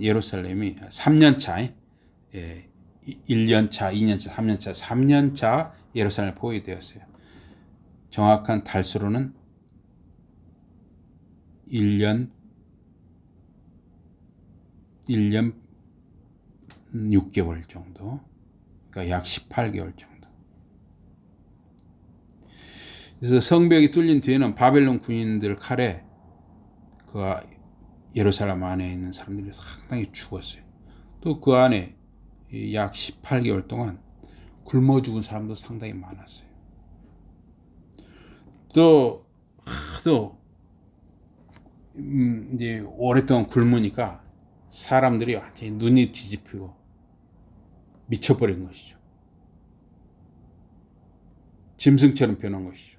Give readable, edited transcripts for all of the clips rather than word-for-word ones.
예루살렘이 3년차, 1년차, 2년차, 3년차, 3년차 예루살렘을 보게 되었어요. 정확한 달수로는 1년 6개월 정도, 그러니까 약 18개월 정도. 그래서 성벽이 뚫린 뒤에는 바벨론 군인들 칼에 그 예루살렘 안에 있는 사람들이 상당히 죽었어요. 또 그 안에 약 18개월 동안 굶어 죽은 사람도 상당히 많았어요. 또 하도 이제 오랫동안 굶으니까 사람들이 완전히 눈이 뒤집히고 미쳐버린 것이죠. 짐승처럼 변한 것이죠.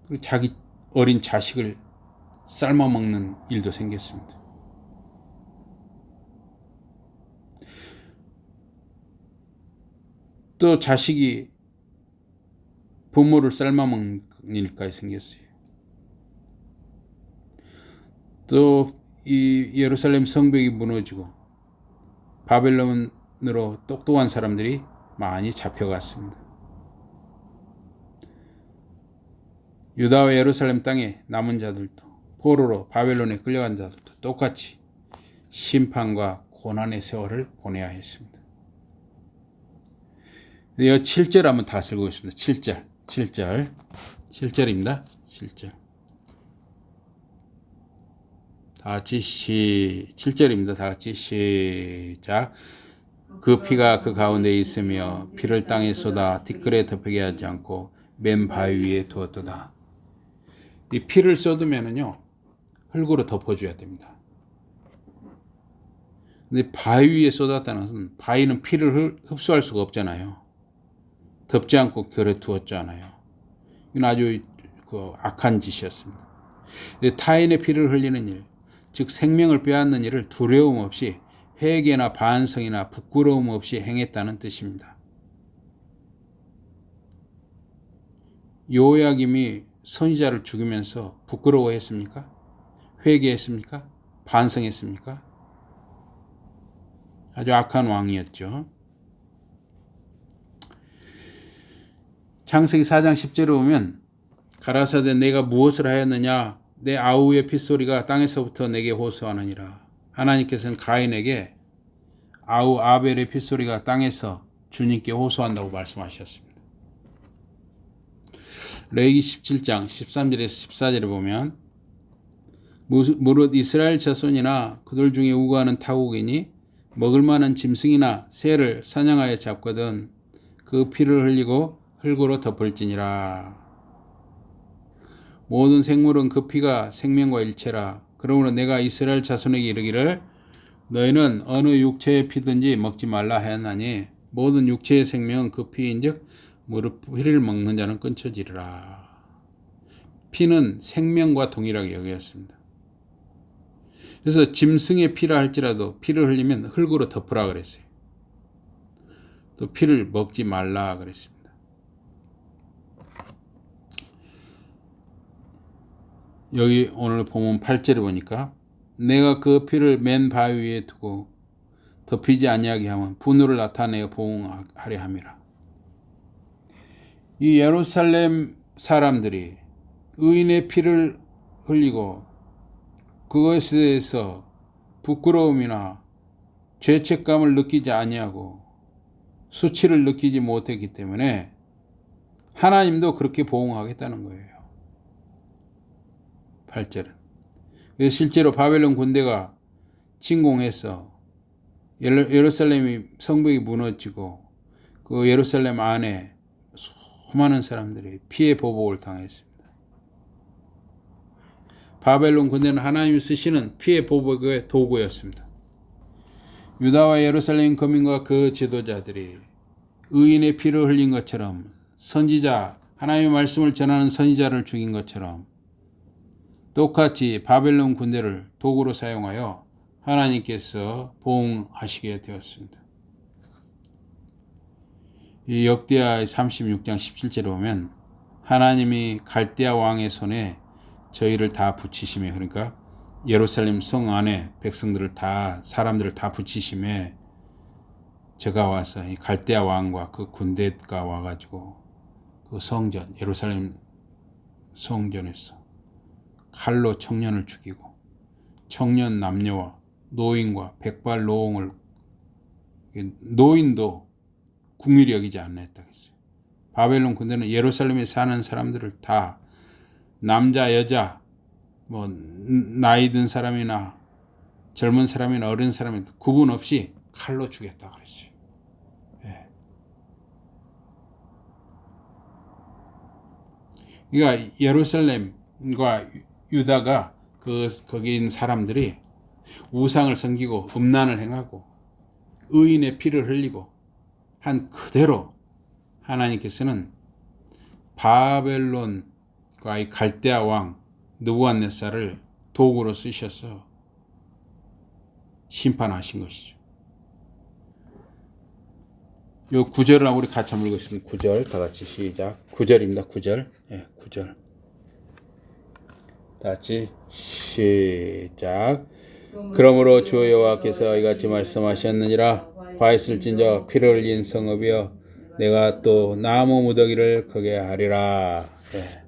그리고 자기 어린 자식을 삶아 먹는 일도 생겼습니다. 또 자식이 부모를 삶아 먹는 일까지 생겼어요. 또 이 예루살렘 성벽이 무너지고 바벨론으로 똑똑한 사람들이 많이 잡혀갔습니다. 유다와 예루살렘 땅에 남은 자들도 포로로 바벨론에 끌려간 자들도 똑같이 심판과 고난의 세월을 보내야 했습니다. 7절 한번 다 읽어보겠습니다. 7절입니다. 7절. 다 같이 7절입니다. 다 같이 시작. 그 피가 그 가운데 있으며 피를 땅에 쏟아 티끌에 덮이게 하지 않고 맨 바위 위에 두었도다. 이 피를 쏟으면은요, 흙으로 덮어줘야 됩니다. 근데 바위 위에 쏟았다는 것은 바위는 피를 흡수할 수가 없잖아요. 덮지 않고 결에 두었잖아요. 이건 아주 악한 짓이었습니다. 타인의 피를 흘리는 일, 즉 생명을 빼앗는 일을 두려움 없이 회개나 반성이나 부끄러움 없이 행했다는 뜻입니다. 요야김이 선지자를 죽이면서 부끄러워했습니까? 회개했습니까? 반성했습니까? 아주 악한 왕이었죠. 창세기 4장 10절에 보면 가라사대 내가 무엇을 하였느냐 내 아우의 핏소리가 땅에서부터 내게 호소하느니라. 하나님께서는 가인에게 아우 아벨의 핏소리가 땅에서 주님께 호소한다고 말씀하셨습니다. 레위기 17장 13절에서 14절에 보면 무릇 이스라엘 자손이나 그들 중에 우거하는 타국이니 먹을 만한 짐승이나 새를 사냥하여 잡거든 그 피를 흘리고 흙으로 덮을지니라. 모든 생물은 그 피가 생명과 일체라. 그러므로 내가 이스라엘 자손에게 이르기를 너희는 어느 육체의 피든지 먹지 말라 하였나니 모든 육체의 생명은 그 피인즉 무릇 피를 먹는 자는 끊쳐지리라. 피는 생명과 동일하게 여겼습니다. 그래서 짐승의 피라 할지라도 피를 흘리면 흙으로 덮으라 그랬어요. 또 피를 먹지 말라 그랬습니다. 여기 오늘 보면 8절에 보니까 내가 그 피를 맨 바위 위에 두고 덮이지 아니하게 하면 분노를 나타내어 보응하려 함이라. 이 예루살렘 사람들이 의인의 피를 흘리고 그것에 대해서 부끄러움이나 죄책감을 느끼지 아니하고 수치를 느끼지 못했기 때문에 하나님도 그렇게 보응하겠다는 거예요. 8절은. 그래서 실제로 바벨론 군대가 침공해서 예루살렘이 성벽이 무너지고 그 예루살렘 안에 수많은 사람들이 피해 보복을 당했습니다. 바벨론 군대는 하나님이 쓰시는 피해 보복의 도구였습니다. 유다와 예루살렘 거민과 그 지도자들이 의인의 피를 흘린 것처럼 선지자, 하나님의 말씀을 전하는 선지자를 죽인 것처럼 똑같이 바벨론 군대를 도구로 사용하여 하나님께서 보응하시게 되었습니다. 이 역대하 36장 17절에 보면 하나님이 갈대아 왕의 손에 저희를 다 붙이시며, 그러니까 예루살렘 성 안에 백성들을 다 사람들을 다 붙이심에 저가 와서 이 갈대아 왕과 그 군대가 와가지고 그 성전 예루살렘 성전에서 칼로 청년을 죽이고 청년 남녀와 노인과 백발 노홍을 노인도 국률이 여기지 않나 했다 그랬어요. 바벨론 군대는 예루살렘에 사는 사람들을 다 남자 여자 뭐 나이 든 사람이나 젊은 사람이나 어린 사람이나 구분 없이 칼로 죽였다 그랬어요. 예. 그러니까 예루살렘과 유다가 거기 있는 사람들이 우상을 섬기고 음란을 행하고 의인의 피를 흘리고 한 그대로 하나님께서는 바벨론과 이 갈대아 왕 느부갓네살을 도구로 쓰셔서 심판하신 것이죠. 요 9절을 우리 같이 한번 읽겠습니다. 9절 다 같이 시작. 9절입니다. 9절. 예, 9절. 다 같이 시작. 그러므로 주 여호와께서 이같이 말씀하셨느니라. 화 있을진저 피를 흘린 성읍이여 내가 또 나무 무더기를 크게 하리라. 예.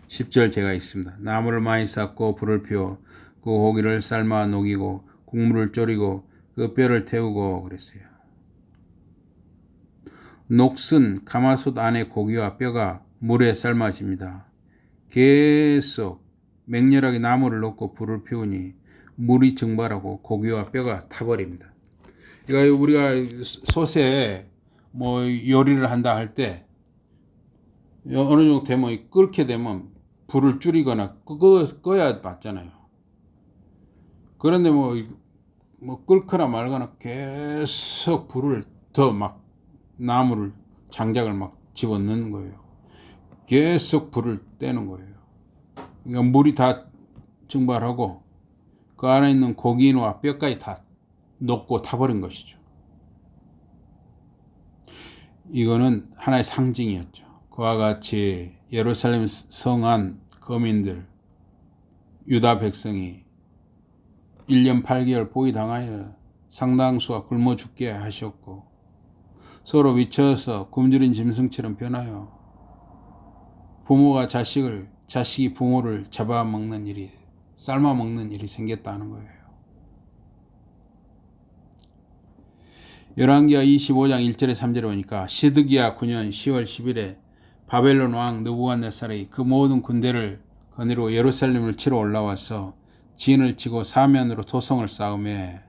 10절 제가 있습니다. 나무를 많이 쌓고 불을 피워 그 고기를 삶아 녹이고 국물을 졸이고 그 뼈를 태우고 그랬어요. 녹슨 가마솥 안에 고기와 뼈가 물에 삶아집니다. 계속 맹렬하게 나무를 넣고 불을 피우니 물이 증발하고 고기와 뼈가 타버립니다. 그러니까 우리가 솥에 뭐 요리를 한다 할 때 어느 정도 되면 끓게 되면 불을 줄이거나 꺼야 맞잖아요. 그런데 뭐 끓거나 말거나 계속 불을 더 막 나무를 장작을 막 집어넣는 거예요. 계속 불을 떼는 거예요. 그러니까 물이 다 증발하고 그 안에 있는 고기와 뼈까지 다 녹고 타버린 것이죠. 이거는 하나의 상징이었죠. 그와 같이 예루살렘 성안 거민들 유다 백성이 1년 8개월 포위당하여 상당수가 굶어 죽게 하셨고 서로 미쳐서 굶주린 짐승처럼 변하여 부모가 자식이 부모를 잡아먹는 일이 삶아먹는 일이 생겼다는 거예요. 열왕기하 25장 1절에 3절에 보니까 시드기야 9년 10월 10일에 바벨론 왕 느부갓네살이 그 모든 군대를 거느리고 예루살렘을 치러 올라와서 진을 치고 사면으로 도성을 쌓음에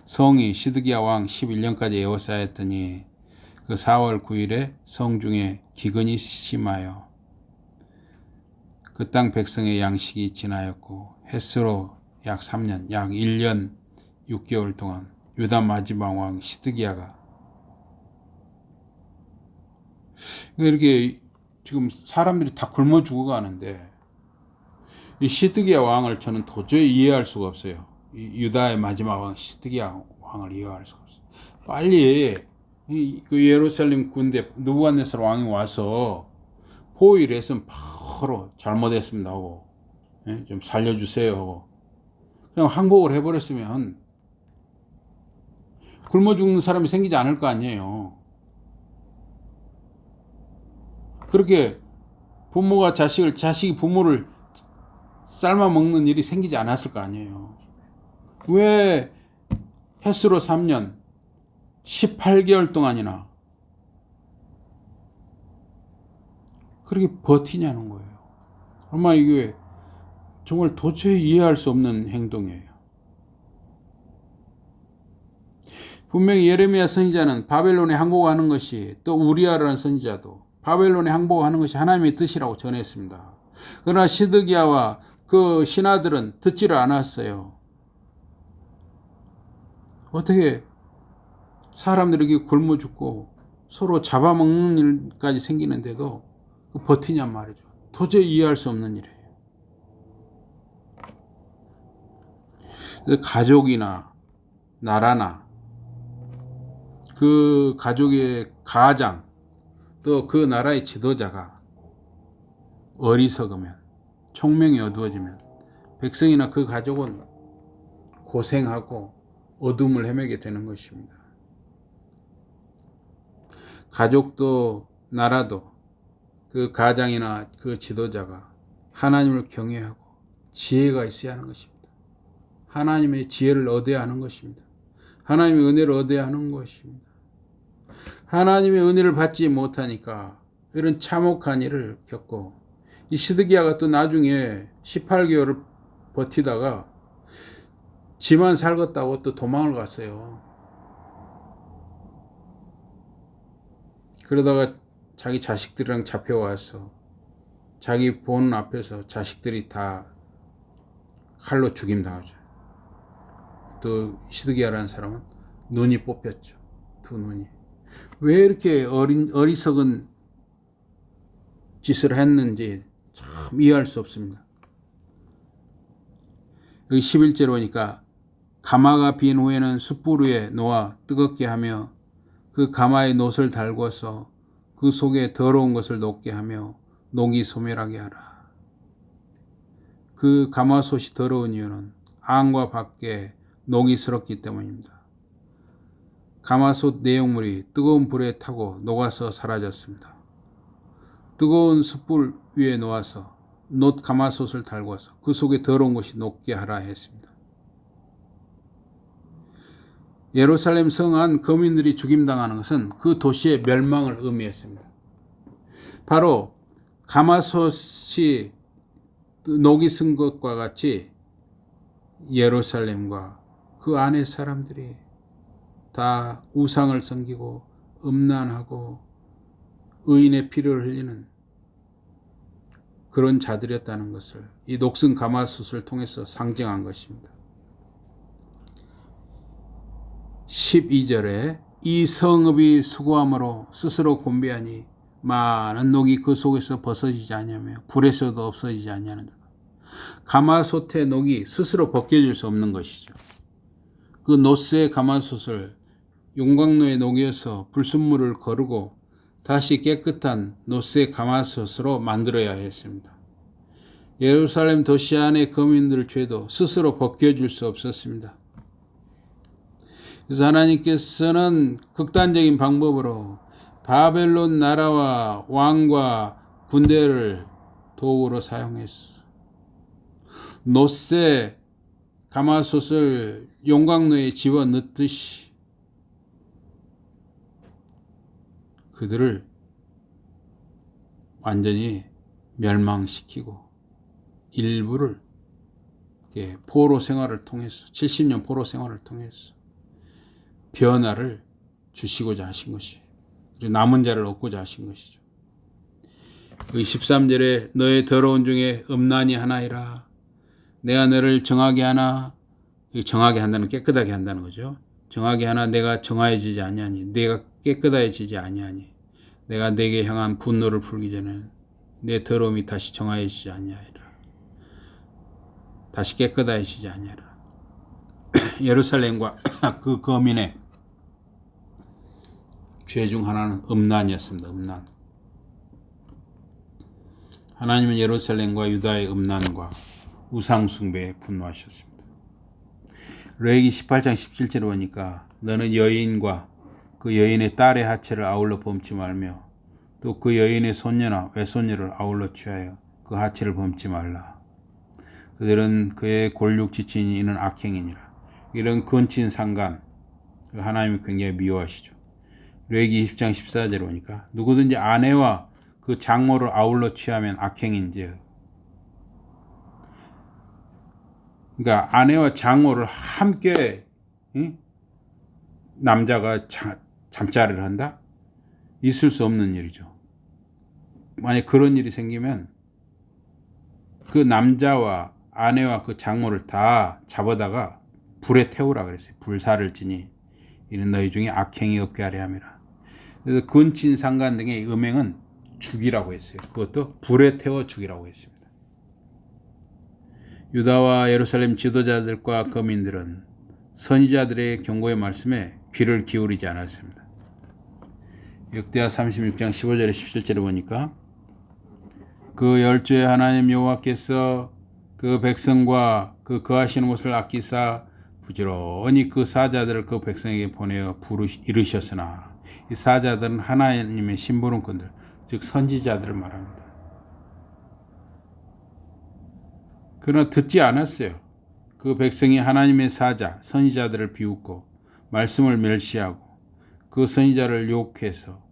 성이 시드기야 왕 11년까지 에워싸였더니 그 4월 9일에 성중에 기근이 심하여 그 땅 백성의 양식이 지나였고 햇수로 약 3년 약 1년 6개월 동안 유다 마지막 왕 시드기야가 이렇게 지금 사람들이 다 굶어 죽어가는데 이 시드기야 왕을 저는 도저히 이해할 수가 없어요. 이 유다의 마지막 왕 시드기야 왕을 이해할 수가 없어요. 빨리 그 예루살렘 군대 느부갓네살 왕이 와서 포위를 했으면 바로 잘못했습니다 하고 좀 살려주세요 하고 그냥 항복을 해버렸으면 굶어 죽는 사람이 생기지 않을 거 아니에요. 그렇게 부모가 자식이 부모를 삶아 먹는 일이 생기지 않았을 거 아니에요. 왜 햇수로 3년 18개월 동안이나 그렇게 버티냐는 거예요. 정말 이게 정말 도저히 이해할 수 없는 행동이에요. 분명히 예레미야 선지자는 바벨론에 항복하는 것이 또 우리아라는 선지자도 바벨론에 항복하는 것이 하나님의 뜻이라고 전했습니다. 그러나 시드기야와 그 신하들은 듣지를 않았어요. 어떻게 사람들에게 굶어 죽고 서로 잡아먹는 일까지 생기는데도 버티냔 말이죠. 도저히 이해할 수 없는 일이에요. 가족이나 나라나 그 가족의 가장 또 그 나라의 지도자가 어리석으면 총명이 어두워지면 백성이나 그 가족은 고생하고 어둠을 헤매게 되는 것입니다. 가족도 나라도 그 가장이나 그 지도자가 하나님을 경외하고 지혜가 있어야 하는 것입니다. 하나님의 지혜를 얻어야 하는 것입니다. 하나님의 은혜를 얻어야 하는 것입니다. 하나님의 은혜를 받지 못하니까 이런 참혹한 일을 겪고, 이 시드기야가 또 나중에 18개월을 버티다가 지만 살겠다고 또 도망을 갔어요. 그러다가 자기 자식들이랑 잡혀와서 자기 보는 앞에서 자식들이 다 칼로 죽임당하죠. 또 시드기야라는 사람은 눈이 뽑혔죠. 두 눈이. 왜 이렇게 어리석은 짓을 했는지 참 이해할 수 없습니다. 여기 11절에 보니까 가마가 빈 후에는 숯불 위에 놓아 뜨겁게 하며 그 가마에 놋을 달궈서 그 속에 더러운 것을 녹게 하며 녹이 소멸하게 하라. 그 가마솥이 더러운 이유는 안과 밖에 녹이 슬었기 때문입니다. 가마솥 내용물이 뜨거운 불에 타고 녹아서 사라졌습니다. 뜨거운 숯불 위에 놓아서 놋 가마솥을 달궈서 그 속에 더러운 것이 녹게 하라 했습니다. 예루살렘 성 안 거민들이 죽임당하는 것은 그 도시의 멸망을 의미했습니다. 바로 가마솥이 녹이 쓴 것과 같이 예루살렘과 그 안의 사람들이 다 우상을 섬기고 음란하고 의인의 피를 흘리는 그런 자들이었다는 것을 이 녹슨 가마솥을 통해서 상징한 것입니다. 12절에 이 성읍이 수고함으로 스스로 곤비하니 많은 녹이 그 속에서 벗어지지 아니하며 불에서도 없어지지 아니하는다. 가마솥의 녹이 스스로 벗겨질 수 없는 것이죠. 그 놋의 가마솥을 용광로에 녹여서 불순물을 거르고 다시 깨끗한 놋의 가마솥으로 만들어야 했습니다. 예루살렘 도시 안의 거민들 죄도 스스로 벗겨질 수 없었습니다. 그래서 하나님께서는 극단적인 방법으로 바벨론 나라와 왕과 군대를 도구로 사용했어. 놋의 가마솥을 용광로에 집어넣듯이 그들을 완전히 멸망시키고 일부를 포로 생활을 통해서 70년 포로 생활을 통해서 변화를 주시고자 하신 것이, 남은 자를 얻고자 하신 것이죠. 13절에 너의 더러운 중에 음란이 하나이라. 내가 너를 정하게 하나, 정하게 한다는 깨끗하게 한다는 거죠. 정하게 하나 내가 정하여지지 아니하니, 내가 깨끗해지지 아니하니, 내가 내게 향한 분노를 풀기 전에 내 더러움이 다시 정하여지지 아니하리라. 다시 깨끗해지지 아니하리라. 예루살렘과 그 거민의 죄 중 하나는 음란이었습니다. 음란. 하나님은 예루살렘과 유다의 음란과 우상 숭배에 분노하셨습니다. 레위기 18장 17절에 보니까 너는 여인과 그 여인의 딸의 하체를 아울러 범치 말며 또 그 여인의 손녀나 외손녀를 아울러 취하여 그 하체를 범치 말라. 그들은 그의 골육 지친이 이는 악행이니라. 이런 근친상간 하나님이 굉장히 미워하시죠. 레위기 20장 14절에 보니까 누구든지 아내와 그 장모를 아울러 취하면 악행인지, 그러니까 아내와 장모를 함께 남자가 잠자리를 한다? 있을 수 없는 일이죠. 만약 그런 일이 생기면 그 남자와 아내와 그 장모를 다 잡아다가 불에 태우라 그랬어요. 불사를 지니 이는 너희 중에 악행이 없게 하려 함이라. 그래서 근친상간 등의 음행은 죽이라고 했어요. 그것도 불에 태워 죽이라고 했습니다. 유다와 예루살렘 지도자들과 거민들은 선지자들의 경고의 말씀에 귀를 기울이지 않았습니다. 역대하 36장 15절에 17절에 보니까 그 열조의 하나님 여호와께서 그 백성과 그 거하시는 곳을 아끼사 부지런히 그 사자들을 그 백성에게 보내어 이르셨으나 이 사자들은 하나님의 심부름꾼들 즉 선지자들을 말합니다. 그러나 듣지 않았어요. 그 백성이 하나님의 사자 선지자들을 비웃고 말씀을 멸시하고 그 선지자를 욕해서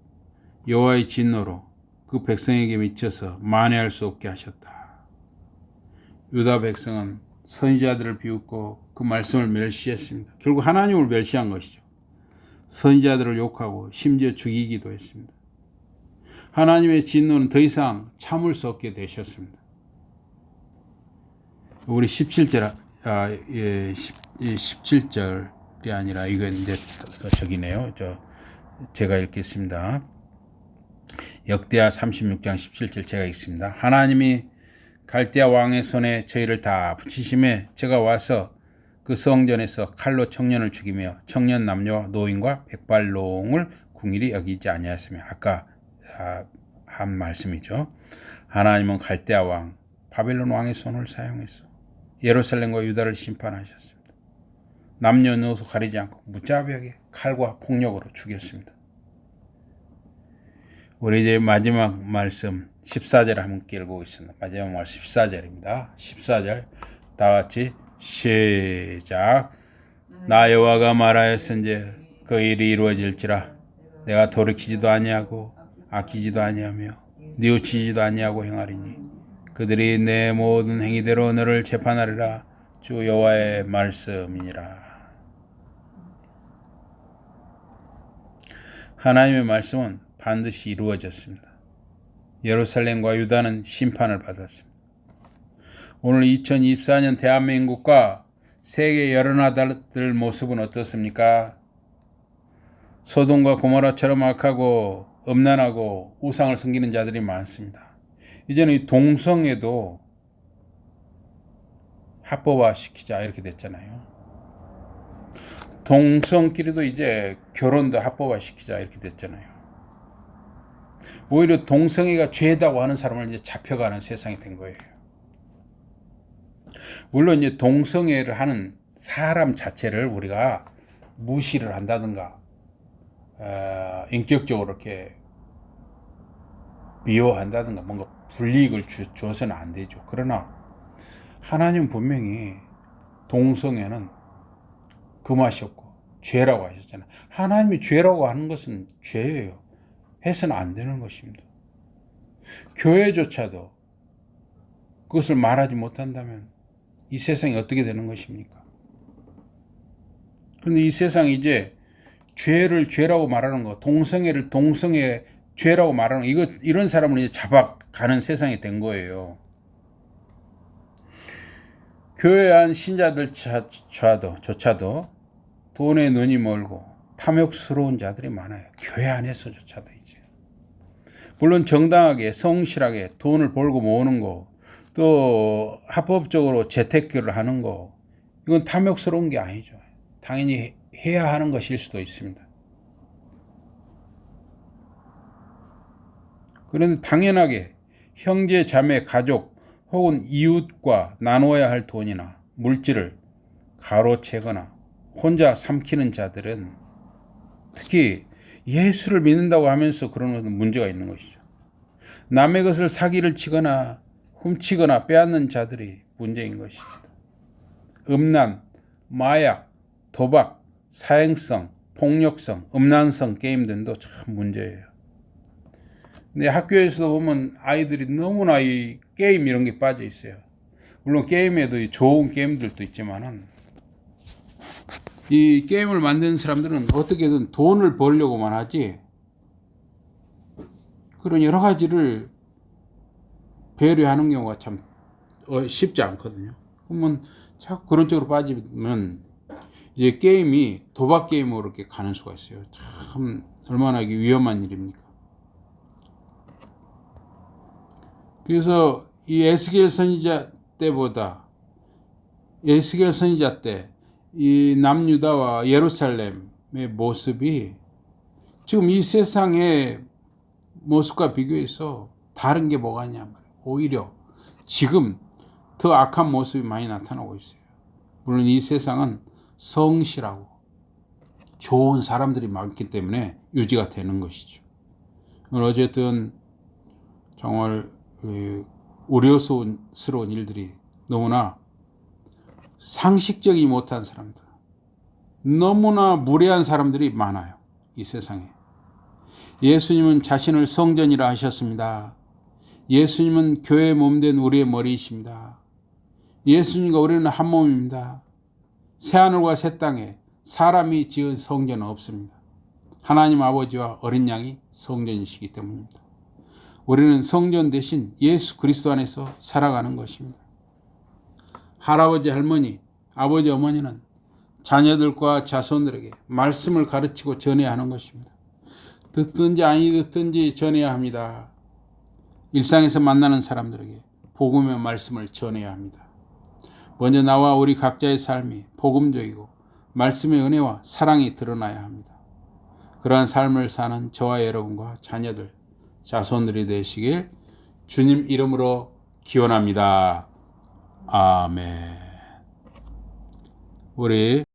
여호와의 진노로 그 백성에게 미쳐서 만회할 수 없게 하셨다. 유다 백성은 선지자들을 비웃고 그 말씀을 멸시했습니다. 결국 하나님을 멸시한 것이죠. 선지자들을 욕하고 심지어 죽이기도 했습니다. 하나님의 진노는 더 이상 참을 수 없게 되셨습니다. 우리 17절, 17절이 아니라 이건 이제 저기네요. 제가 읽겠습니다. 역대하 36장 17절 제가 읽습니다. 하나님이 갈대아 왕의 손에 저희를 다 붙이심에 제가 와서 그 성전에서 칼로 청년을 죽이며 청년 남녀와 노인과 백발농을 궁일이 여기지 아니하였으며 아까 한 말씀이죠. 하나님은 갈대아 왕 바벨론 왕의 손을 사용해서 예루살렘과 유다를 심판하셨습니다. 남녀노소 가리지 않고 무자비하게 칼과 폭력으로 죽였습니다. 우리 이제 마지막 말씀 14절 함께 읽어보겠습니다. 마지막 말씀 14절입니다. 14절 다 같이 시작. 나 여호와가 말하였은즉 그 일이 이루어질지라. 내가 돌이키지도 아니하고 아끼지도 아니하며 뉘우치지도 아니하고 행하리니 그들이 내 모든 행위대로 너를 재판하리라. 주 여호와의 말씀이니라. 하나님의 말씀은 반드시 이루어졌습니다. 예루살렘과 유다는 심판을 받았습니다. 오늘 2024년 대한민국과 세계 여러 나라들 모습은 어떻습니까? 소돔과 고모라처럼 악하고 음란하고 우상을 섬기는 자들이 많습니다. 이제는 이 동성애도 합법화 시키자 이렇게 됐잖아요. 동성끼리도 이제 결혼도 합법화 시키자 이렇게 됐잖아요. 오히려 동성애가 죄다고 하는 사람을 이제 잡혀가는 세상이 된 거예요. 물론 이제 동성애를 하는 사람 자체를 우리가 무시를 한다든가 인격적으로 이렇게 미워한다든가 뭔가 불이익을 줘서는 안 되죠. 그러나 하나님 분명히 동성애는 금하셨고 죄라고 하셨잖아요. 하나님이 죄라고 하는 것은 죄예요. 해서는 안 되는 것입니다. 교회조차도 그것을 말하지 못한다면 이 세상이 어떻게 되는 것입니까? 그런데 이 세상이 이제 죄를 죄라고 말하는 거, 동성애를 동성애 죄라고 말하는 거, 이런 사람을 이제 잡아가는 세상이 된 거예요. 교회 안 신자들조차도 돈에 눈이 멀고 탐욕스러운 자들이 많아요. 교회 안에서조차도 이제. 물론 정당하게 성실하게 돈을 벌고 모으는 거, 또 합법적으로 재테크를 하는 거, 이건 탐욕스러운 게 아니죠. 당연히 해야 하는 것일 수도 있습니다. 그런데 당연하게 형제, 자매, 가족 혹은 이웃과 나누어야 할 돈이나 물질을 가로채거나 혼자 삼키는 자들은 특히 예수를 믿는다고 하면서 그런 것은 문제가 있는 것이죠. 남의 것을 사기를 치거나 훔치거나 빼앗는 자들이 문제인 것입니다. 음란, 마약, 도박, 사행성, 폭력성, 음란성 게임 등도 참 문제예요. 근데 학교에서도 보면 아이들이 너무나 이 게임 이런 게 빠져 있어요. 물론 게임에도 좋은 게임들도 있지만은 이 게임을 만드는 사람들은 어떻게든 돈을 벌려고만 하지 그런 여러 가지를 배려하는 경우가 참 쉽지 않거든요. 그러면 자꾸 그런 쪽으로 빠지면 이제 게임이 도박 게임으로 이렇게 가는 수가 있어요. 참 얼마나 위험한 일입니까? 그래서 이 에스겔 선지자 때 이 남유다와 예루살렘의 모습이 지금 이 세상의 모습과 비교해서 다른 게 뭐가 있냐 말이에요. 오히려 지금 더 악한 모습이 많이 나타나고 있어요. 물론 이 세상은 성실하고 좋은 사람들이 많기 때문에 유지가 되는 것이죠. 어쨌든 정말 우려스러운 일들이 너무나 상식적이지 못한 사람들, 너무나 무례한 사람들이 많아요. 이 세상에. 예수님은 자신을 성전이라 하셨습니다. 예수님은 교회의 몸된 우리의 머리이십니다. 예수님과 우리는 한 몸입니다. 새하늘과 새 땅에 사람이 지은 성전은 없습니다. 하나님 아버지와 어린 양이 성전이시기 때문입니다. 우리는 성전 대신 예수 그리스도 안에서 살아가는 것입니다. 할아버지, 할머니, 아버지, 어머니는 자녀들과 자손들에게 말씀을 가르치고 전해야 하는 것입니다. 듣든지 아니 듣든지 전해야 합니다. 일상에서 만나는 사람들에게 복음의 말씀을 전해야 합니다. 먼저 나와 우리 각자의 삶이 복음적이고 말씀의 은혜와 사랑이 드러나야 합니다. 그러한 삶을 사는 저와 여러분과 자녀들, 자손들이 되시길 주님 이름으로 기원합니다. 아멘. 우리